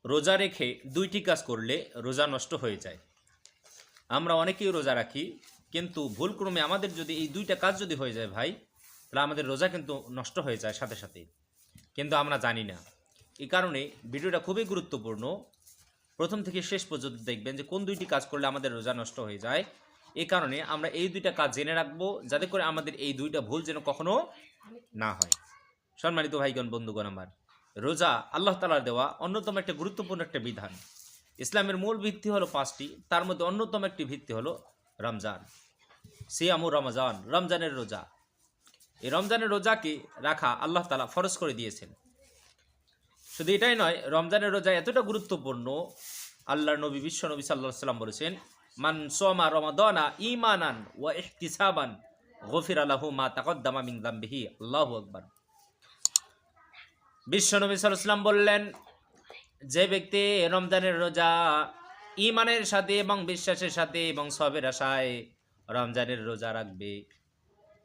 রোজা রেখে দুইটি কাজ করলে রোজা নষ্ট হয়ে যায়। আমরা অনেকেই রোজা রাখি, কিন্তু ভুলক্রমে আমাদের যদি এই দুইটা কাজ যদি হয়ে যায় ভাই, তাহলে আমাদের রোজা কিন্তু নষ্ট হয়ে যায় সাথে সাথে, কিন্তু আমরা জানি না। এই কারণে ভিডিওটা খুবই গুরুত্বপূর্ণ। প্রথম থেকে শেষ পর্যন্ত দেখবেন যে কোন দুইটি কাজ করলে আমাদের রোজা নষ্ট হয়ে যায়। এই কারণে আমরা এই দুইটা কাজ জেনে রাখবো, যাতে করে আমাদের এই দুইটা ভুল যেন কখনো না হয়। সম্মানিত ভাইগণ, বন্ধুগণ, আমার রোজা আল্লাহ তাআলার দেওয়া অন্যতম একটা গুরুত্বপূর্ণ একটা বিধান। ইসলামের মূল ভিত্তি হলো পাঁচটি, তার মধ্যে অন্যতম একটি ভিত্তি হলো রমজান, সিয়ামু রমজান, রমজানের রোজা। এই রমজানের রোজাকে রাখা আল্লাহ তাআলা ফরজ করে দিয়েছেন। শুধু এটাই নয়, রমজানের রোজা এতটা গুরুত্বপূর্ণ, আল্লাহর নবী বিশ্ব নবী সাল্লাল্লাহু আলাইহি ওয়াসাল্লাম বলেছেন, মান সামা রমাদানা ঈমানান ওয়া ইহতিসাবান গফিরা লাহু মা তাকদ্দামা মিন যামবিহি। আল্লাহু আকবার। বিশ্ব নবী সাল্লাল্লাহু আলাইহি ওয়াসাল্লাম বললেন, যে ব্যক্তি রমজানের রোজা ঈমানের সাথে এবং বিশ্বাসের সাথে এবং সবের আশায় রমজানের রোজা রাখবে,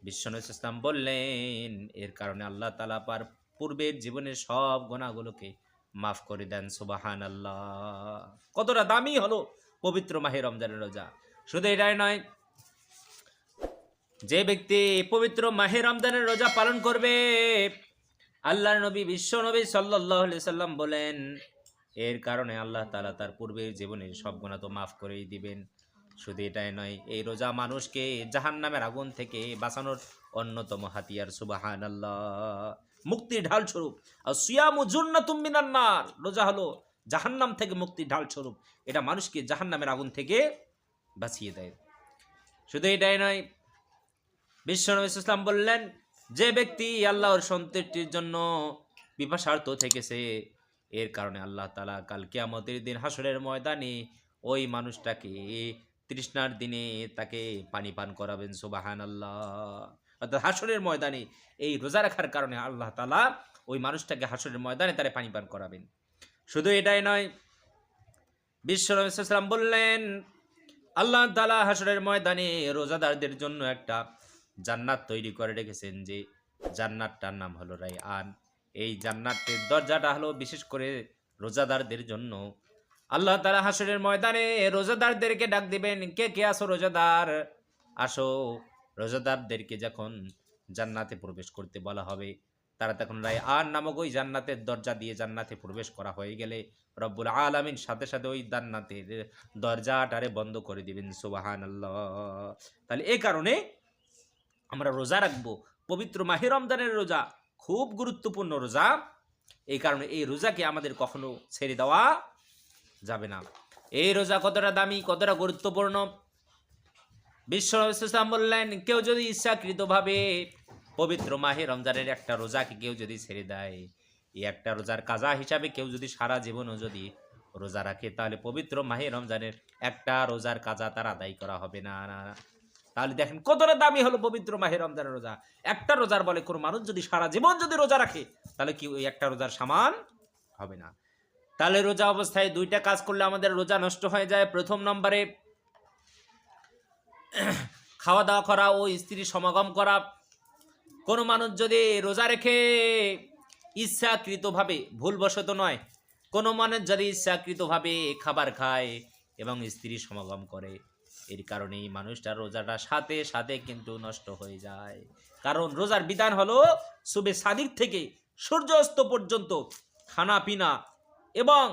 বিশ্ব নবী সাল্লাল্লাহু আলাইহি ওয়াসাল্লাম বললেন, এর কারণে আল্লাহ তাআলা পার পূর্বের জীবনের সব গুনাহগুলোকে মাফ করে দেন। সুবহানাল্লাহ। কতটা দামি হলো পবিত্র মাহে রমজানের রোজা। শুধু এটাই নয়, যে ব্যক্তি পবিত্র মাহে রমজানের রোজা পালন করবে, আল্লাহর নবী বিশ্ব নবী সাল্লাল্লাহু আলাইহি সাল্লাম বলেন, এর কারণে আল্লাহ তাআলা তার পূর্বের জীবনের সব গুনাহ তো মাফ করেই দিবেন। শুধু এটাই নয়, এই রোজা মানুষকে জাহান্নামের আগুন থেকে বাঁচানোর অন্যতম হাতিয়ার। সুবহানাল্লাহ। মুক্তির ঢাল স্বরূপ। আর সিয়ামু জুন্নাতুম মিনান নার, রোজা হলো জাহান্নাম থেকে মুক্তির ঢাল স্বরূপ। এটা মানুষকে জাহান্নামের আগুন থেকে বাঁচিয়ে দেয়। শুধু এটাই নয়, বিশ্ব নবী সাল্লাল্লাহু আলাইহি ওয়াসাল্লাম বললেন, যে ব্যক্তি আল্লাহর সন্তুষ্টির জন্য পিপাসার্ত থেকেছে, এর কারণে আল্লাহ তাআলা কাল কিয়ামতের দিন হাসরের ময়দানে ওই মানুষটাকে তৃষ্ণার দিনে তাকে পানি পান করাবেন। সুবহানাল্লাহ। অর্থাৎ হাসরের ময়দানে এই রোজা রাখার কারণে আল্লাহ তাআলা ওই মানুষটাকে হাসরের ময়দানে তারে পানি পান করাবেন। শুধু এটাই নয়, বিশ্ব নবী সাল্লাল্লাহু আলাইহি ওয়াসাল্লাম বললেন, আল্লাহ তাআলা হাসরের ময়দানে রোজাদারদের জন্য একটা জান্নাত তৈরি করে রেখেছেন, যে জান্নাতটার নাম হলো রায়্যান। এই জান্নাতের দরজাটা হলো বিশেষ করে রোজাদারদের জন্য। আল্লাহ তাআলা হাসরের ময়দানে রোজাদারদেরকে ডাক দিবেন, কে কে আসো রোজাদার, আসো। রোজাদারদেরকে যখন জান্নাতে প্রবেশ করতে বলা হবে, তারা তখন রায়্যান নামক ওই জান্নাতের দরজা দিয়ে জান্নাতে প্রবেশ করা হয়ে গেলে রব্বুল আলামিন সাথে সাথে ওই জান্নাতের দরজাটারে বন্ধ করে দিবেন। সুবহানাল্লাহ। তাহলে এই কারণে আমরা রোজা রাখবো। পবিত্র মাহে রমজানের রোজা খুব গুরুত্বপূর্ণ রোজা। এই কারণে এই রোজাকে আমাদের কখনো ছেড়ে দেওয়া যাবে না। এই রোজা কতটা দামি, কতটা গুরুত্বপূর্ণ, বিশ্ব নবী সাল্লাল্লাহু আলাইহি ওয়াসাল্লাম বললেন, কেউ যদি ইচ্ছাকৃতভাবে পবিত্র মাহে রমজানের একটা রোজাকে কেউ যদি ছেড়ে দেয়, এই একটা রোজার কাজা হিসাবে কেউ যদি সারা জীবনও যদি রোজা রাখে, তাহলে পবিত্র মাহে রমজানের একটা রোজার কাজা তার আদায় করা হবে না। তাহলে দেখেন কতটা দামি হলো পবিত্র মাহে রমজানের রোজা। একটা রোজার বলে কোনো মানুষ যদি সারা জীবন যদি রোজা রাখে, তাহলে কি ওই একটা রোজার সমান হবে না। তাহলে রোজা অবস্থায় দুইটা কাজ করলে আমাদের রোজা নষ্ট হয়ে যায়। প্রথম নম্বরে খাওয়া দাওয়া করা ও স্ত্রী সমাগম করা। কোনো মানুষ যদি রোজা রেখে ইচ্ছাকৃতভাবে, ভুলবশত নয়, কোনো মানুষ যদি ইচ্ছাকৃতভাবে খাবার খায় এবং স্ত্রী সমাগম করে, এর কারণেই মানুষটার রোজাটা সাথে সাথে কিন্তু নষ্ট হয়ে যায়। কারণ রোজার বিধান হলো সুবে সাদিক থেকে সূর্যাস্ত পর্যন্ত খানা পিনা এবং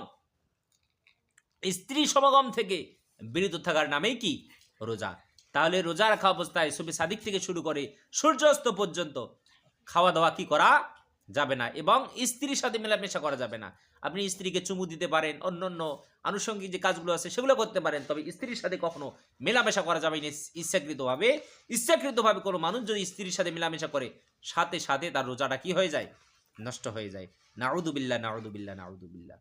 স্ত্রী সমাগম থেকে বিরত থাকার নামেই কি রোজা। তাহলে রোজা রাখা অবস্থায় সুবে সাদিক থেকে শুরু করে সূর্যাস্ত পর্যন্ত খাওয়া দাওয়া কি করা যাবে না, এবং স্ত্রীর সাথে মেলামেশা করা যাবে না। আপনি স্ত্রীকে চুমু দিতে পারেন, অন্যান্য আনুষঙ্গিক যে কাজগুলো আছে সেগুলো করতে পারেন, তবে স্ত্রীর সাথে কখনো মেলামেশা করা যাবে না ইচ্ছাকৃতভাবে। ইচ্ছাকৃতভাবে কোনো মানুষ যদি স্ত্রীর সাথে মেলামেশা করে, সাথে সাথে তার রোজাটা কি হয়ে যায়, নষ্ট হয়ে যায়। নাউযুবিল্লাহ, নাউযুবিল্লাহ, নাউযুবিল্লাহ।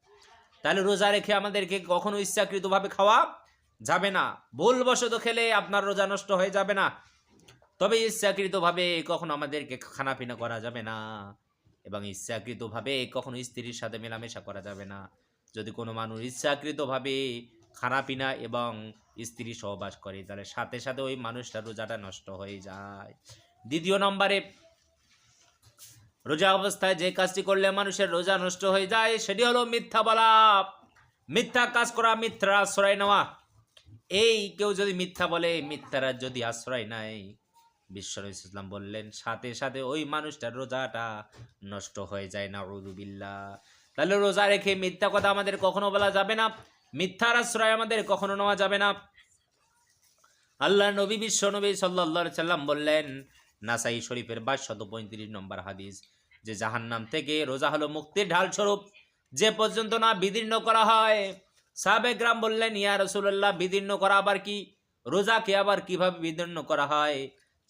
তাহলে রোজা রেখে আমাদেরকে কখনো ইচ্ছাকৃতভাবে খাওয়া যাবে না। ভুলবশত খেলে আপনার রোজা নষ্ট হয়ে যাবে না, তবে ইচ্ছাকৃতভাবে কখনো আমাদেরকে খানা পিনা করা যাবে না, এবং ইচ্ছাকৃতভাবে কখনো স্ত্রীর সাথে মেলামেশা করা যাবে না। যদি কোনো মানুষ ইচ্ছাকৃতভাবে খানা পিনা এবং স্ত্রী সহবাস করে, তাহলে সাথে সাথে ওই মানুষটার রোজাটা নষ্ট হয়ে যায়। দ্বিতীয় নম্বরে, রোজা অবস্থায় যে কাজটি করলে মানুষের রোজা নষ্ট হয়ে যায় সেটি হলো মিথ্যা বলা। মিথ্যা কাজ করা, মিথ্যার আশ্রয় নেওয়া। এই কেউ যদি মিথ্যা বলে, মিথ্যার যদি আশ্রয় নাই, বিশ্বনবী ইসলাম বললেন সাথে সাথে ওই মানুষটার রোজাটা নষ্ট হয়ে যায়, নাউযুবিল্লাহ। তাহলে রোজা রেখে মিথ্যা কথা আমাদের কখনো বলা যাবে না, মিথ্যার আশ্রয় আমাদের কখনো নেওয়া যাবে না। আল্লাহ নবী বিশ্বনবী সাল্লাল্লাহু আলাইহি সাল্লাম বললেন, নাসাই শরীফের 535 নম্বর হাদিস, যে জাহান্নাম থেকে রোজা হলো মুক্তির ঢাল স্বরূপ, যে পর্যন্ত না বিদীর্ণ করা হয়। সাহাবায়ে কেরাম বললেন, ইয়া রাসূলুল্লাহ, বিদীর্ণ করা আবার কি? রোজাকে আবার কিভাবে বিদীর্ণ করা হয়?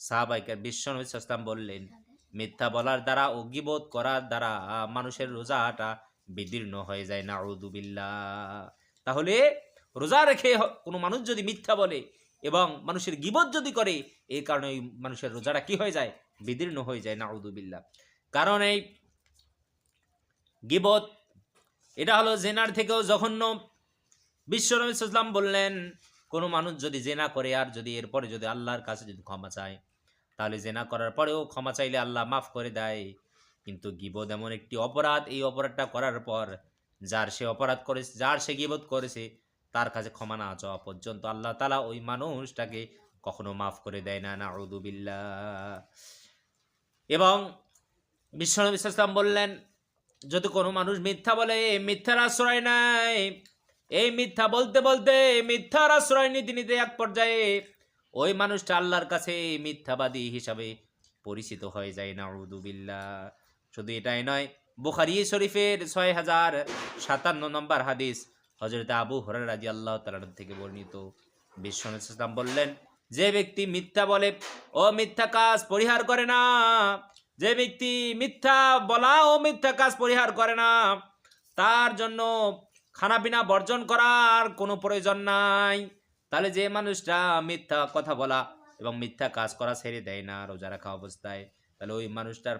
সাহাবায়ে কেরাম বিশ্বনবী সাল্লাল্লাহু আলাইহি ওয়াসাল্লাম বললেন, মিথ্যা বলার দ্বারা ও গীবত করার দ্বারা মানুষের রোজাটা বিদীর্ণ হয়ে যায়, নাউযুবিল্লাহ। তাহলে রোজা রেখে কোনো মানুষ যদি মিথ্যা বলে এবং মানুষের গীবত যদি করে, এই কারণে ওই মানুষের রোজাটা কি হয়ে যায়? বিদীর্ণ হয়ে যায়, নাউযুবিল্লাহ। কারণ এই গীবত এটা হলো জেনার থেকেও জঘন্য। বিশ্বনবী সাল্লাল্লাহু আলাইহি ওয়াসাল্লাম বললেন, কোনো মানুষ যদি জেনা করে আর যদি এরপরে যদি আল্লাহর কাছে যদি ক্ষমা চায়, তাহলে জেনা করার পরেও ক্ষমা চাইলে আল্লাহ মাফ করে দেয়। কিন্তু গীবত এমন একটি অপরাধ, এই অপরাধটা করার পর যার সে অপরাধ করেছে, যার সে গীবত করেছে, তার কাছে ক্ষমা না চাওয়া পর্যন্ত আল্লাহ তাআলা ওই মানুষটাকে কখনো মাফ করে দেয় না, নাউযুবিল্লাহ। এবং বিশ্বনবী সাল্লাল্লাহু আলাইহি ওয়াসাল্লাম বললেন, যদি কোনো মানুষ মিথ্যা বলে, মিথ্যার আশ্রয় নেয়, এই মিথ্যা বলতে বলতে, মিথ্যার আশ্রয় নিতে নিতে এক পর্যায়ে ওই মানুষটা আল্লাহর কাছে মিথ্যাবাদী হিসাবে পরিচিত হয়ে যায়, নাউযুবিল্লাহ। শুধু এটাই নয়, বুখারী শরীফের 6057 নম্বর হাদিস, হযরত আবু হুরায়রা রাদিয়াল্লাহু তাআলা থেকে বর্ণিত, বিশ্বনবী সাল্লাল্লাহু আলাইহি ওয়াসাল্লাম বললেন, যে ব্যক্তি মিথ্যা বলে ও মিথ্যা কাজ পরিহার করে না, যে ব্যক্তি মিথ্যা বলা ও মিথ্যা কাজ পরিহার করে না, তার জন্য খানাপিনা বর্জন করার কোনো প্রয়োজন নাই। তাহলে যে মানুষটা মিথ্যা কথা বলা এবং মিথ্যা কাজ করা ছেড়ে দেয় না রোজা রাখা অবস্থায়, তাহলে ওই মানুষটার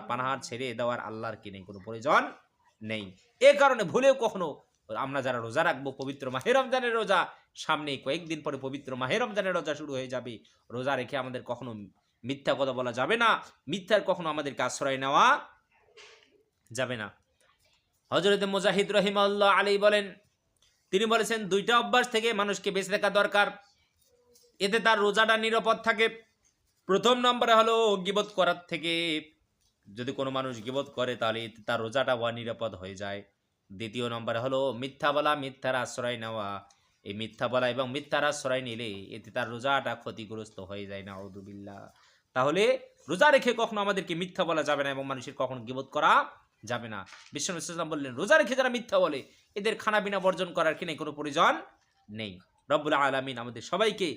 পানাহার ছেড়ে দেওয়ার আল্লাহর কি নেই, কোনো প্রয়োজন নেই। এ কারণে ভুলেও কখনো আমরা যারা রোজা রাখবো, পবিত্র মাহে রমজানের রোজা সামনে, কয়েকদিন পরে পবিত্র মাহে রমজানের রোজা শুরু হয়ে যাবে, রোজা রেখে আমাদের কখনো মিথ্যা কথা বলা যাবে না, মিথ্যার কখনো আমাদেরকে আশ্রয় নেওয়া যাবে না। হযরত মুজাহিদ রাহিমাহুল্লাহ আলাইহি বলেন, তিনি বলেছেন, দুইটা অভ্যাস থেকে মানুষকে বেঁচে থাকা দরকার, এতে তার রোজাটা নিরাপদ থাকে। প্রথম নম্বরে হলো গীবত করার থেকে, যদি কোনো মানুষ গীবত করে তাহলে এতে তার রোজাটা অনিরাপদ হয়ে যায়। দ্বিতীয় নম্বরে হলো মিথ্যা বলা, মিথ্যার আশ্রয় নেওয়া। এই মিথ্যা বলা এবং মিথ্যার আশ্রয় নিলে এতে তার রোজাটা ক্ষতিগ্রস্ত হয়ে যায়, নাউযুবিল্লাহ। তাহলে রোজা রেখে কখনো আমাদেরকে মিথ্যা বলা যাবে না এবং মানুষের কখনো গীবত করা যাবে না। বিশ্বনবী সাল্লাল্লাহু আলাইহি ওয়াসাল্লাম বললেন, রোজা রেখে যারা মিথ্যা বলে, এদের খানাপিনা বর্জন করার কি নেই, কোনো প্রয়োজন নেই। রব্বুল আলামিন আমাদের সবাইকে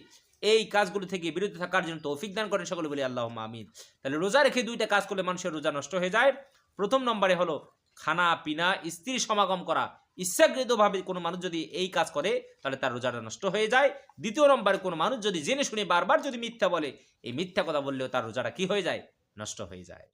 এই কাজগুলো থেকে বিরত থাকার জন্য তৌফিক দান করেন, সকলে বলি আল্লাহুম্মা আমিন। তাহলে রোজা রেখে দুইটা কাজ করলে মানুষের রোজা নষ্ট হয়ে যায়। প্রথম নম্বরে হলো খানা পিনা, স্ত্রীর সমাগম করা, ইচ্ছাকৃতভাবে কোনো মানুষ যদি এই কাজ করে তাহলে তার রোজাটা নষ্ট হয়ে যায়। দ্বিতীয় নম্বরে কোনো মানুষ যদি জেনে শুনে বারবার যদি মিথ্যা বলে, এই মিথ্যা কথা বললেও তার রোজাটা কি হয়ে যায়? নষ্ট হয়ে যায়।